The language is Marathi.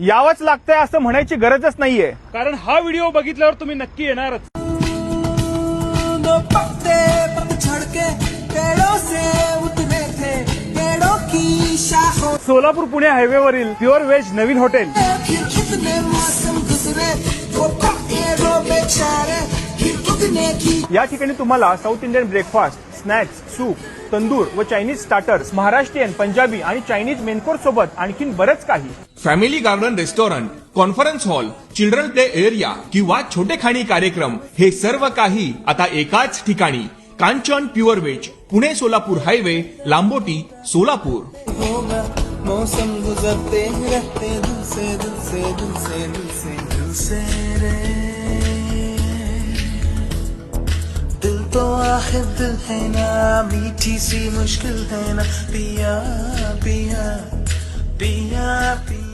यावंच लागतंय असं म्हणायची गरजच नाहीये, कारण हा व्हिडिओ बघितल्यावर तुम्ही नक्की येणारच. सोलापूर पुणे हायवेवरील प्युअर व्हेज नवीन हॉटेल. या ठिकाणी तुम्हाला south Indian breakfast, snacks, soup, tandoor व चायनीज स्टार्टर्स, महाराष्ट्रीयन, पंजाबी आणि चायनीज मेन कोर्स सोबत आणखीन बरंच काही. Family garden restaurant, conference hall, children play area किंवा छोटे खाणी कार्यक्रम, हे सर्व काही आता एकाच ठिकाणी. Kanchan pure veg, Pune Solapur highway, Lamboti, Solapur. मौसम गुजरते रहते दिल से दिल से दिल से दिल से दिल से रे. दिल तो आखिर दिल है ना, मीठी सी मुश्किल है ना, पिया पिया पिया पिया.